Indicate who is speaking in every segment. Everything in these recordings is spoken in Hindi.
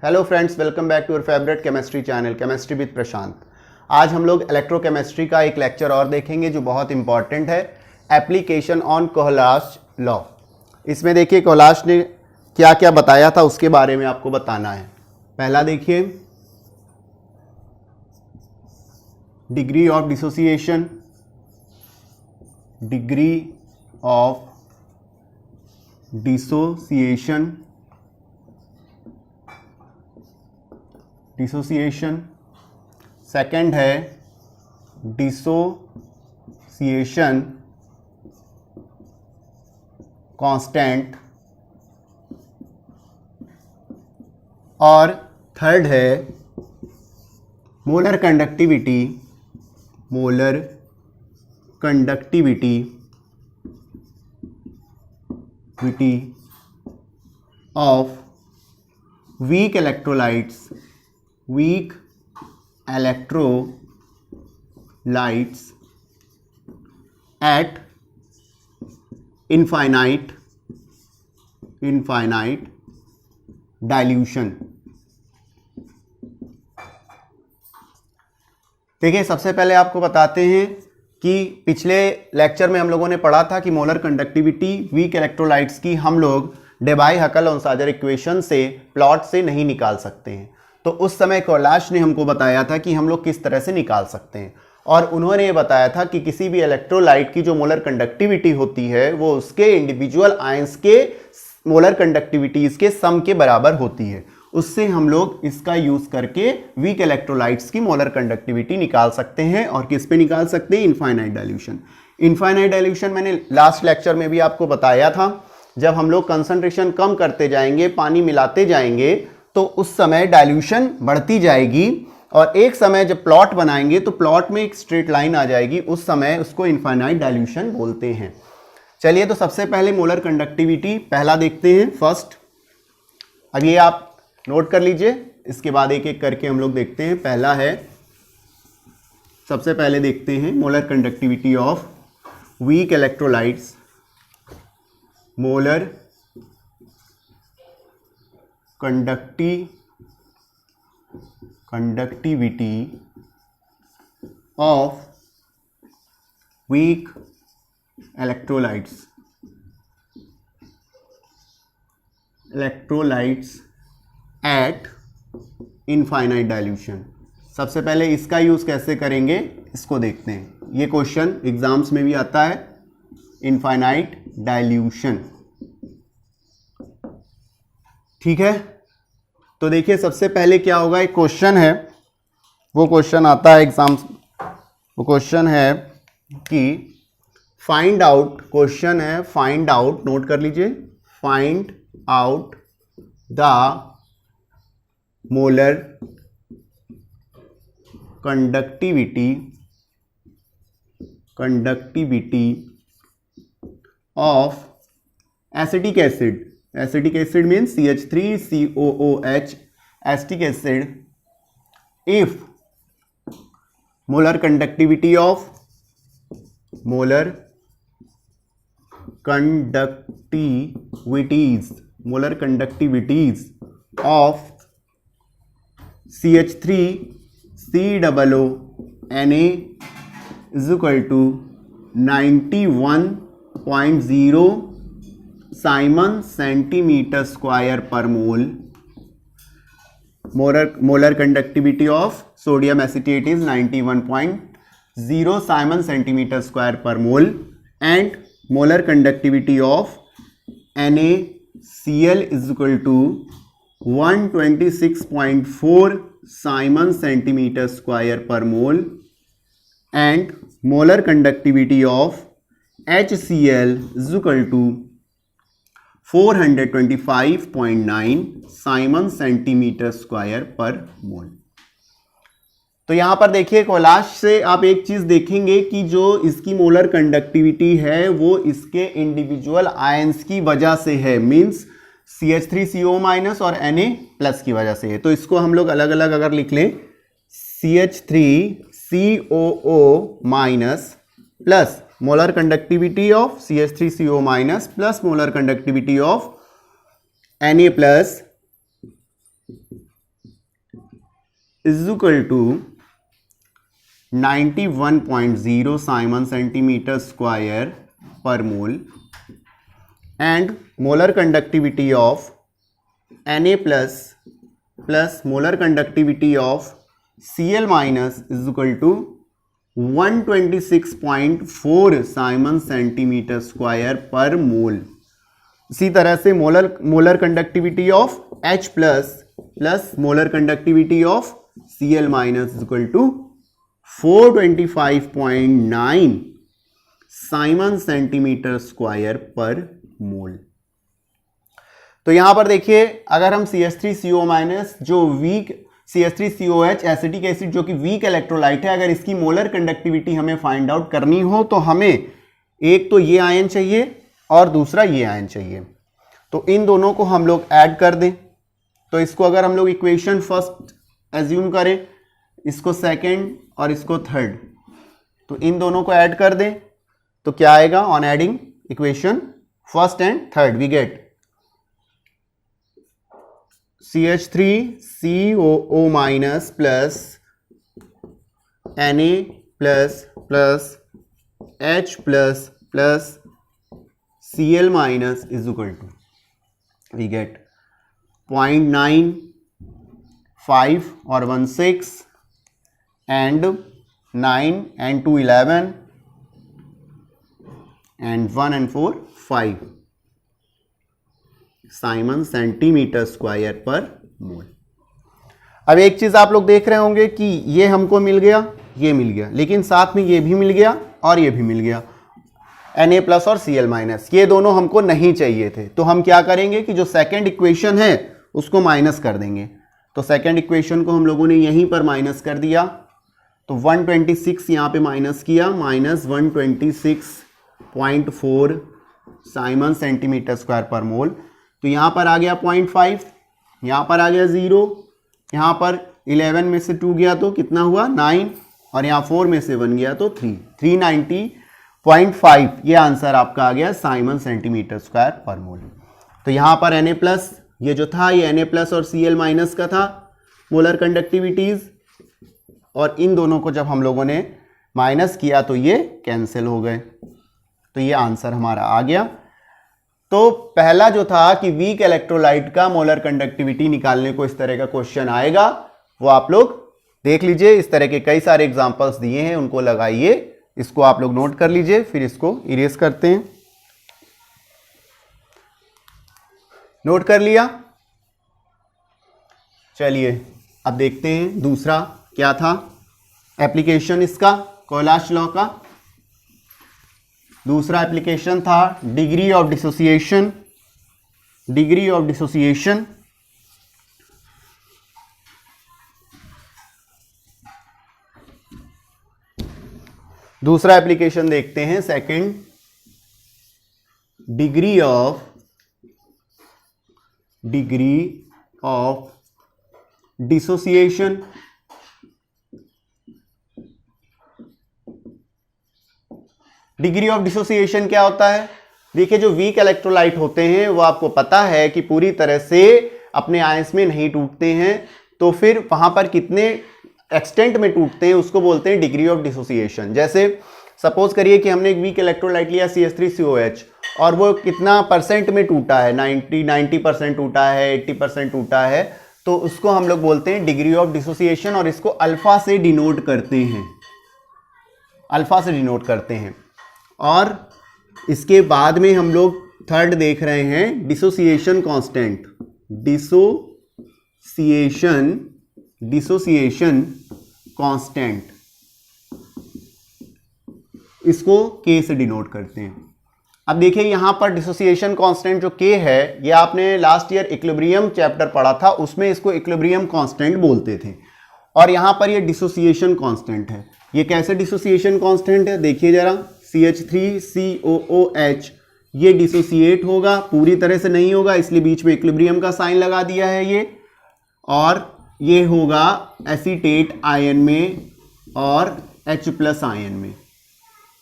Speaker 1: Hello friends, welcome back to your favourite chemistry channel chemistry with Prashant. आज हम लोग इलेक्ट्रोकेमिस्ट्री का एक लेक्चर और देखेंगे जो बहुत इंपॉर्टेंट है, एप्लीकेशन ऑन कोहलाश लॉ। इसमें देखिए कोहलाश ने क्या क्या बताया था उसके बारे में आपको बताना है। पहला देखिए, degree of dissociation, degree of dissociation, second है डिसोसिएशन कांस्टेंट और थर्ड है molar conductivity of weak electrolytes at infinite dilution। देखिए, सबसे पहले आपको बताते हैं कि पिछले लेक्चर में हम लोगों ने पढ़ा था कि मोलर कंडक्टिविटी वीक इलेक्ट्रोलाइट्स की हम लोग डेबाई-हकल-ऑनसाजर इक्वेशन से प्लॉट से नहीं निकाल सकते हैं। तो उस समय कोहलाश ने हमको बताया था कि हम लोग किस तरह से निकाल सकते हैं, और उन्होंने ये बताया था कि किसी भी इलेक्ट्रोलाइट की जो मोलर कंडक्टिविटी होती है वो उसके इंडिविजुअल आयंस के मोलर कंडक्टिविटीज के सम के बराबर होती है। उससे हम लोग इसका यूज करके वीक इलेक्ट्रोलाइट्स की मोलर कंडक्टिविटी निकाल सकते हैं। और किस पे निकाल सकते हैं? Infinite dilution. इनफाइनाइट डाइल्यूशन मैंने लास्ट लेक्चर में भी आपको बताया था। जब हम लोग कंसंट्रेशन कम करते जाएंगे, पानी मिलाते जाएंगे, तो उस समय डाइल्यूशन बढ़ती जाएगी, और एक समय जब प्लॉट बनाएंगे तो प्लॉट में एक स्ट्रेट लाइन आ जाएगी, उस समय उसको इनफाइनाइट डाइल्यूशन बोलते हैं। चलिए, तो सबसे पहले मोलर कंडक्टिविटी पहला देखते हैं, फर्स्ट। अब ये आप नोट कर लीजिए, इसके बाद एक एक करके हम लोग देखते हैं। पहला है, सबसे पहले देखते हैं molar conductivity of weak electrolytes. Molar conductivity of weak electrolytes at infinite dilution। सबसे पहले इसका यूज कैसे करेंगे इसको देखते हैं। ये क्वेश्चन एग्जाम्स में भी आता है, इनफाइनाइट डाइल्यूशन। ठीक है, तो देखिए सबसे पहले क्या होगा, एक क्वेश्चन है, वो क्वेश्चन आता है एग्जाम्स। वो क्वेश्चन है कि फाइंड आउट, क्वेश्चन है फाइंड आउट, नोट कर लीजिए, find out the molar conductivity of acetic acid. Acetic acid means CH3COOH, acetic acid, if molar conductivities of CH3COONA is equal to 91.0 Simon centimeter square per mole। molar conductivity of sodium acetate is 91.0 Simon centimeter square per mole, and molar conductivity of NaCl is equal to 126.4 Simon centimeter square per mole, and molar conductivity of HCl is equal to 425.9 siemens centimetre square per mole. तो यहां पर देखिए कोहलाश से आप एक चीज देखेंगे कि जो इसकी मोलर कंडक्टिविटी है वो इसके इंडिविजुअल आयंस की वजह से है, मींस CH3CO- और Na+ की वजह से है। तो इसको हम लोग अलग अलग अगर लिख लें, CH3COO- plus molar conductivity of CH3CO- plus molar conductivity of Na plus is equal to 91.0 siemens centimetre square per mole and molar conductivity of Na plus molar conductivity of Cl minus is equal to 126.4 siemens centimetre square per mole. इसी तरह से molar conductivity of H plus molar conductivity of Cl minus is equal to 425.9 siemens centimetre square per mole. तो यहां पर देखिए, अगर हम CH3CO माइनस जो वीक CH3COH एसिटिक एसिड जो कि वीक इलेक्ट्रोलाइट है, अगर इसकी मोलर कंडक्टिविटी हमें फाइंड आउट करनी हो तो हमें एक तो ये आयन चाहिए और दूसरा ये आयन चाहिए। तो इन दोनों को हम लोग ऐड कर दें। तो इसको अगर हम लोग इक्वेशन फर्स्ट एज्यूम करें, इसको सेकंड और इसको थर्ड, तो इन दोनों को ऐड कर दें तो क्या आएगा? On adding equation first and third we get CH3COO minus plus Na plus H plus Cl minus is equal to we get 0.95 और 16 and 9 and 2 11 and 1 and 4 5 Simon centimetre square per मोल। अब एक चीज आप लोग देख रहे होंगे कि ये हमको मिल गया, ये मिल गया, लेकिन साथ में ये भी मिल गया और ये भी मिल गया, Na प्लस और Cl माइनस, ये दोनों हमको नहीं चाहिए थे। तो हम क्या करेंगे कि जो सेकंड इक्वेशन है उसको माइनस कर देंगे। तो सेकंड इक्वेशन को हम लोगों ने यहीं पर माइनस कर दिया, तो 126 यहाँ पे माइनस किया, minus 126.4 siemens centimetre square per mole. तो यहाँ पर आ गया 0.5, यहाँ पर आ गया 0, यहाँ पर 11 में से 2 गया तो कितना हुआ 9, और यहाँ 4 में से 1 गया तो 3, 390.5 ये आंसर आपका आ गया Simon centimetre square per mole. तो यहाँ पर Na प्लस ये जो था ये Na प्लस और Cl माइनस का था मोलर कंडक्टिविटीज, और इन दोनों को जब हम लोगों ने माइनस किया तो ये कैंसिल हो गए। तो ये आंसर हमारा आ गया। तो पहला जो था कि वीक इलेक्ट्रोलाइट का मोलर कंडक्टिविटी निकालने को इस तरह का क्वेश्चन आएगा, वो आप लोग देख लीजिए। इस तरह के कई सारे एग्जांपल्स दिए हैं, उनको लगाइए, इसको आप लोग नोट कर लीजिए, फिर इसको इरेज करते हैं। नोट कर लिया? चलिए अब देखते हैं दूसरा क्या था एप्लीकेशन इसका, कोलाश लॉ का। दूसरा एप्लीकेशन था degree of dissociation. Degree of dissociation दूसरा एप्लीकेशन देखते हैं, second, degree of dissociation. Degree of dissociation क्या होता है? देखिए, जो वीक इलेक्ट्रोलाइट होते हैं वो आपको पता है कि पूरी तरह से अपने आयंस में नहीं टूटते हैं, तो फिर वहां पर कितने एक्सटेंट में टूटते हैं उसको बोलते हैं डिग्री ऑफ डिसोसिएशन। जैसे सपोज करिए कि हमने एक वीक इलेक्ट्रोलाइट लिया CH3COH और वो कितना परसेंट में टूटा है, 90% टूटा है, 80% टूटा है, तो उसको हम लोग बोलते हैं डिग्री ऑफ डिसोसिएशन, और इसको अल्फा से डिनोट करते हैं, अल्फा से डिनोट करते हैं। और इसके बाद में हम लोग थर्ड देख रहे हैं डिसोसिएशन कांस्टेंट। डिसोसिएशन कांस्टेंट, इसको K से डिनोट करते हैं। अब देखिए यहां पर डिसोसिएशन कांस्टेंट जो K है, ये आपने लास्ट ईयर इक्विलिब्रियम चैप्टर पढ़ा था, उसमें इसको इक्विलिब्रियम कांस्टेंट बोलते थे। और यहां पर ये डिसोसिएशन कांस्टेंट है। ये कैसे डिसोसिएशन कांस्टेंट है देखिए जरा, CH3COOH ये डिसोसिएट होगा, पूरी तरह से नहीं होगा, इसलिए बीच में इक्विलिब्रियम का साइन लगा दिया है ये, और ये होगा एसीटेट आयन में और H+ आयन में।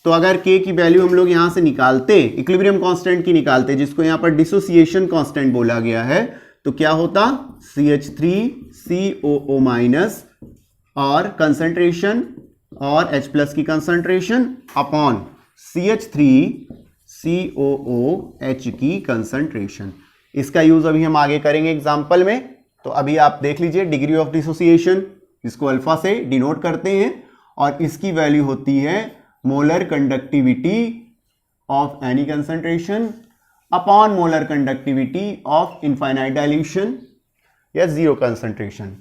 Speaker 1: तो अगर K की वैल्यू हम लोग यहां से निकालते, इक्विलिब्रियम कांस्टेंट की निकालते, जिसको यहां पर डिसोसिएशन कांस्टेंट बोला गया है, तो क्या होता CH3COO और कंसंट्रेशन और H प्लस की कंसंट्रेशन अपॉन CH3COOH की कंसंट्रेशन। इसका यूज अभी हम आगे करेंगे एग्जाम्पल में। तो अभी आप देख लीजिए डिग्री ऑफ डिसोसिएशन, इसको अल्फा से डिनोट करते हैं और इसकी वैल्यू होती है molar conductivity of any concentration upon molar conductivity of infinite dilution या जीरो कंसंट्रेशन।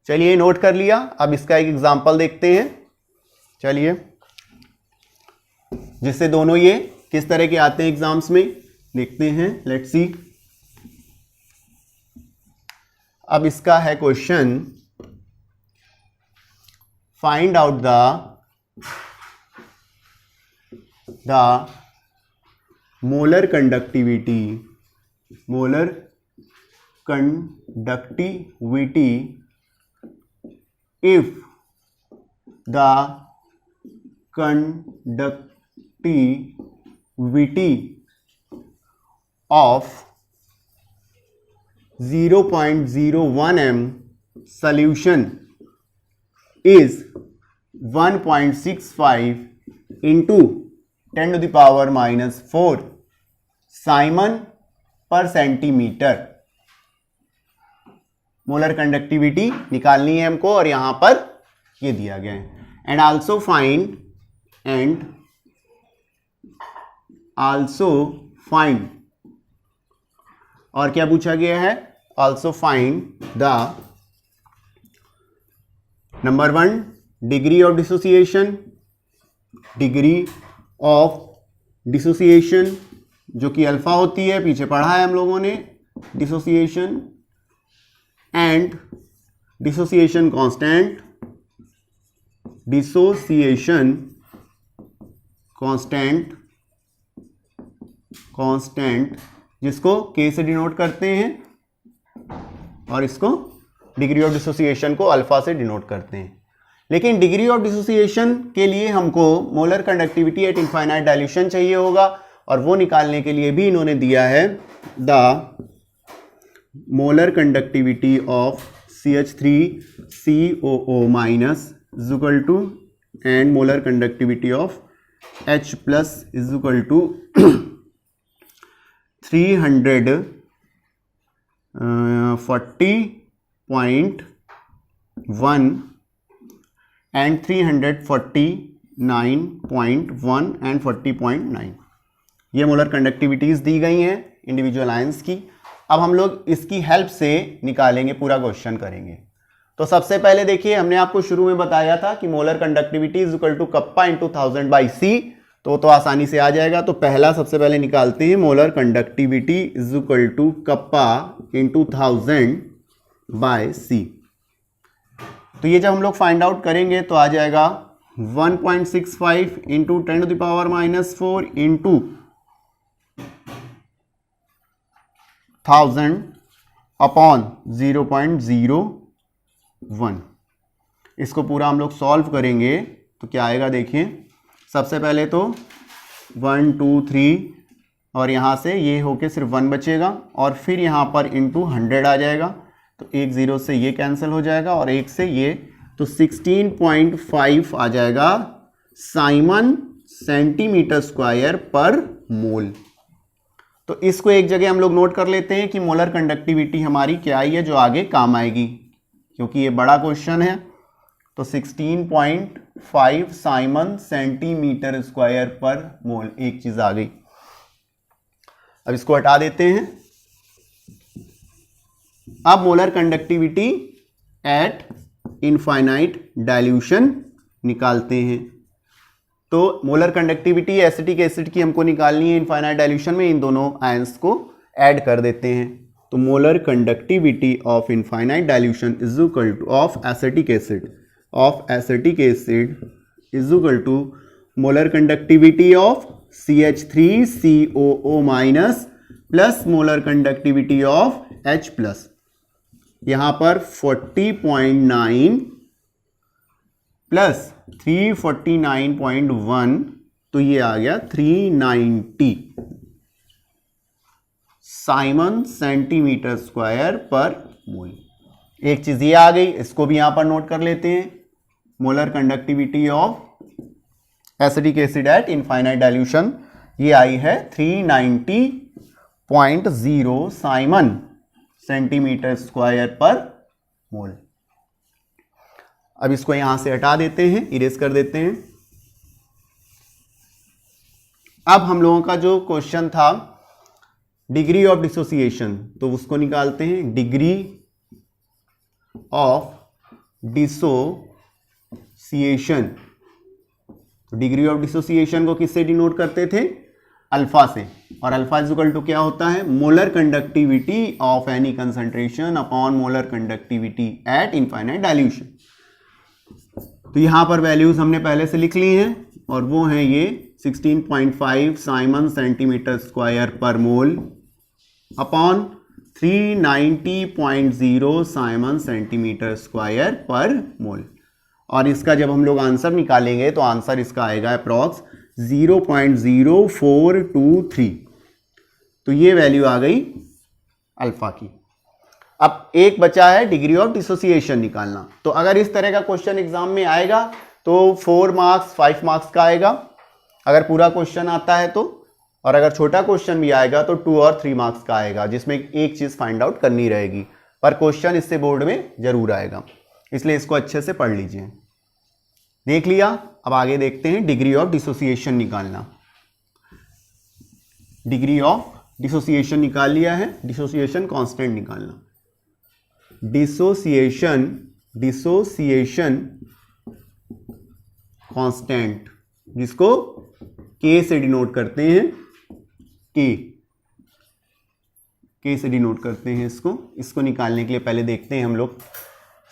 Speaker 1: चलिए नोट कर लिया। अब इसका एक एग्जांपल देखते हैं, चलिए, जिससे दोनों ये किस तरह के आते हैं एग्जाम्स में देखते हैं। Let's see. अब इसका है question, find out the molar conductivity if the conductivity of 0.01 solution is 1.65 into 10 to the power minus 4 Simon पर सेंटीमीटर। मोलर कंडक्टिविटी निकालनी है हमको और यहां पर ये दिया गया है। एंड आल्सो फाइंड और क्या पूछा गया है, also find the number 1 degree of dissociation, जो कि अल्फा होती है, पीछे पढ़ा है हम लोगों ने डिसोसिएशन, एंड डिसोसिएशन कांस्टेंट जिसको K से डिनोट करते हैं और इसको डिग्री ऑफ डिसोसिएशन को अल्फा से डिनोट करते हैं। लेकिन डिग्री ऑफ डिसोसिएशन के लिए हमको molar conductivity eight infinite dilution चाहिए होगा और वो निकालने के लिए भी इन्होंने दिया है the molar conductivity of CH3COO minus is equal to and molar conductivity of H plus is equal to 340.1 and 349.1 and 40.9। ये मोलर कंडक्टिविटीज दी गई हैं इंडिविजुअल आयंस की। अब हम लोग इसकी हेल्प से निकालेंगे, पूरा क्वेश्चन करेंगे। तो सबसे पहले देखिए, हमने आपको शुरू में बताया था कि molar conductivity is equal to kappa into 1000 by C, तो आसानी से आ जाएगा। तो पहला सबसे पहले निकालते हैं, molar conductivity is equal to kappa into 1000 by C. तो ये जब हम लोग फाइंड आउट करेंगे तो आ जाएगा 1.65 into 10 to the power minus 4 into 1000 upon 0.01। इसको पूरा हम लोग सॉल्व करेंगे तो क्या आएगा देखिए। सबसे पहले तो 1 2 3 और यहाँ से ये होके सिर्फ 1 बचेगा और फिर यहाँ पर इंटू 100 आ जाएगा, तो एक 0 से ये कैंसिल हो जाएगा और एक से ये, तो 16.5 आ जाएगा Simon centimetre square per mole. तो इसको एक जगह हम लोग नोट कर लेते हैं कि मोलर कंडक्टिविटी हमारी क्या आई है जो आगे काम आएगी, क्योंकि ये बड़ा क्वेश्चन है। तो 16.5 साइमन सेंटीमीटर स्क्वायर पर मोल, एक चीज आ गई। अब इसको हटा देते हैं। अब molar conductivity eight infinite dilution निकालते हैं। तो मोलर कंडक्टिविटी एसिटिक एसिड की हमको निकालनी है इनफाइनाइट डाइल्यूशन में, इन दोनों आयंस को ऐड कर देते हैं। तो molar conductivity of infinite dilution is equal to of acetic acid is equal to molar conductivity of CH3COO minus plus molar conductivity of H plus. यहां पर 40.9 प्लस 349.1, तो ये आ गया 390 साइमन सेंटीमीटर स्क्वायर पर मोल। एक चीज ये आ गई, इसको भी यहां पर नोट कर लेते हैं। Molar conductivity of acetic acid eight infinite dilution ये आई है 390.0 साइमन सेंटीमीटर स्क्वायर पर मोल। अब इसको यहां से हटा देते हैं, इरेज कर देते हैं। अब हम लोगों का जो क्वेश्चन था डिग्री ऑफ डिसोसिएशन, तो उसको निकालते हैं। Degree of dissociation, degree of dissociation को किससे डिनोट करते थे? अल्फा से। और अल्फा इज इक्वल टू क्या होता है? Molar conductivity of any concentration upon molar conductivity eight infinite dilution. तो यहां पर वैल्यूज हमने पहले से लिख ली हैं और वो हैं ये 16.5 Simon centimetre square per mole upon 390.0 Simon centimetre square per मोल। और इसका जब हम लोग आंसर निकालेंगे तो आंसर इसका आएगा अप्रॉक्स 0.0423। तो ये वैल्यू आ गई अल्फा की। अब एक बचा है डिग्री ऑफ डिसोसिएशन निकालना। तो अगर इस तरह का क्वेश्चन एग्जाम में आएगा तो 4 मार्क्स 5 मार्क्स का आएगा अगर पूरा क्वेश्चन आता है तो, और अगर छोटा क्वेश्चन भी आएगा तो 2 और 3 मार्क्स का आएगा, जिसमें एक चीज फाइंड आउट करनी रहेगी। पर क्वेश्चन इससे बोर्ड में जरूर आएगा, इसलिए इसको अच्छे से पढ़ लीजिए। देख लिया, अब आगे देखते हैं डिग्री ऑफ डिसोसिएशन निकालना। डिग्री ऑफ डिसोसिएशन निकाल लिया है, डिसोसिएशन कांस्टेंट निकालना। डिसोसिएशन कांस्टेंट, जिसको के से डिनोट करते हैं, के से डिनोट करते हैं इसको निकालने के लिए पहले देखते हैं हम लोग।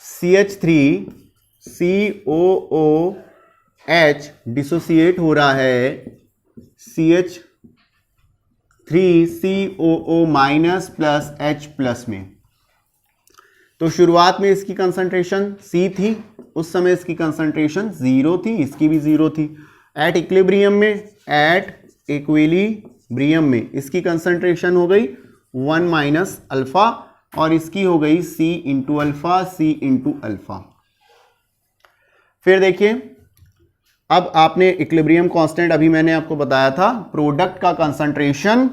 Speaker 1: CH3COOH डिसोसिएट हो रहा है CH3COO minus plus H plus में। तो शुरुआत में इसकी कंसंट्रेशन C थी, उस समय इसकी कंसंट्रेशन 0 थी, इसकी भी 0 थी। एट इक्विलिब्रियम में इसकी कंसंट्रेशन हो गई 1 माइनस अल्फा और इसकी हो गई C इंटू अल्फा। फिर देखिए, अब आपने इक्विलिब्रियम कांस्टेंट अभी मैंने आपको बताया था, प्रोडक्ट का कंसंट्रेशन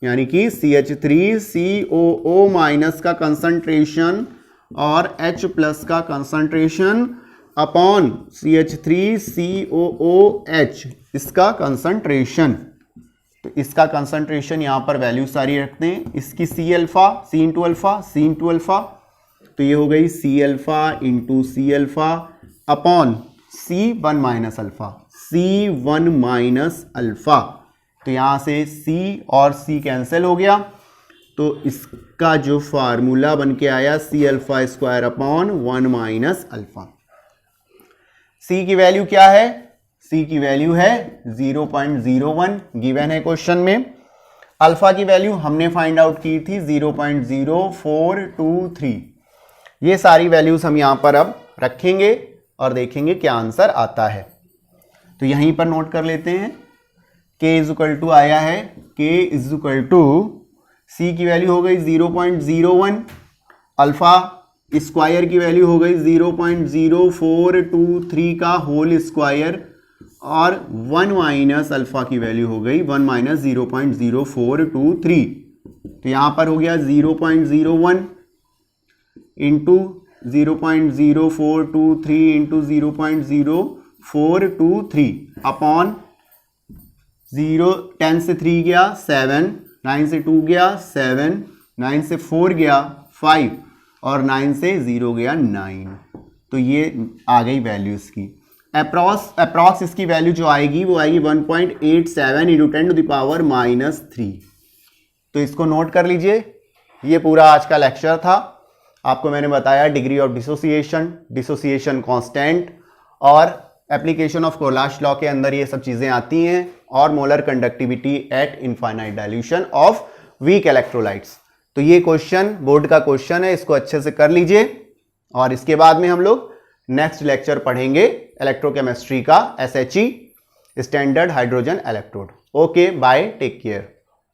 Speaker 1: यानी कि CH3COO माइनस का कंसंट्रेशन और H प्लस का कंसंट्रेशन अपॉन CH3COOH इसका कंसंट्रेशन। तो इसका कंसंट्रेशन यहां पर वैल्यू सारी रखते हैं। इसकी C इंटू अल्फा, तो ये हो गई C alpha upon C1 minus alpha. तो यहां से C और C कैंसिल हो गया, तो इसका जो फार्मूला बन के आया C alpha square upon 1 minus alpha. C की वैल्यू क्या है? C की वैल्यू है 0.01 गिवन है क्वेश्चन में। अल्फा की वैल्यू हमने फाइंड आउट की थी 0.0423। ये सारी वैल्यूज हम यहां पर अब रखेंगे और देखेंगे क्या आंसर आता है। तो यहीं पर नोट कर लेते हैं। K इज इक्वल टू आया है, K is equal to C की वैल्यू हो गई 0.01, अल्फा स्क्वायर की वैल्यू हो गई 0.0423 का होल स्क्वायर और 1 माइनस अल्फा की वैल्यू हो गई 1 माइनस 0.0423। तो यहां पर हो गया 0.01 इंटू 0.0423 इंटू 0.0423 अपॉन 10 से 3 गया 7, 9 से 2 गया 7, 9 से 4 गया 5 और 9 से 0 गया 9। तो ये आ गई वैल्यू इसकी। अप्रॉक्स इसकी वैल्यू जो आएगी वो आएगी 1.87 इंटू 10 टू द पावर -3। तो इसको नोट कर लीजिए। ये पूरा आज का लेक्चर था। आपको मैंने बताया डिग्री ऑफ डिसोसिएशन कांस्टेंट और एप्लीकेशन ऑफ कोलाश लॉ के अंदर ये सब चीजें आती हैं, और molar conductivity eight infinite dilution of weak electrolytes. तो ये क्वेश्चन बोर्ड का क्वेश्चन है, इसको अच्छे से कर लीजिए। और इसके बाद में हम लोग नेक्स्ट लेक्चर पढ़ेंगे इलेक्ट्रोकेमिस्ट्री का SHE standard hydrogen electrode. Okay, bye, take care.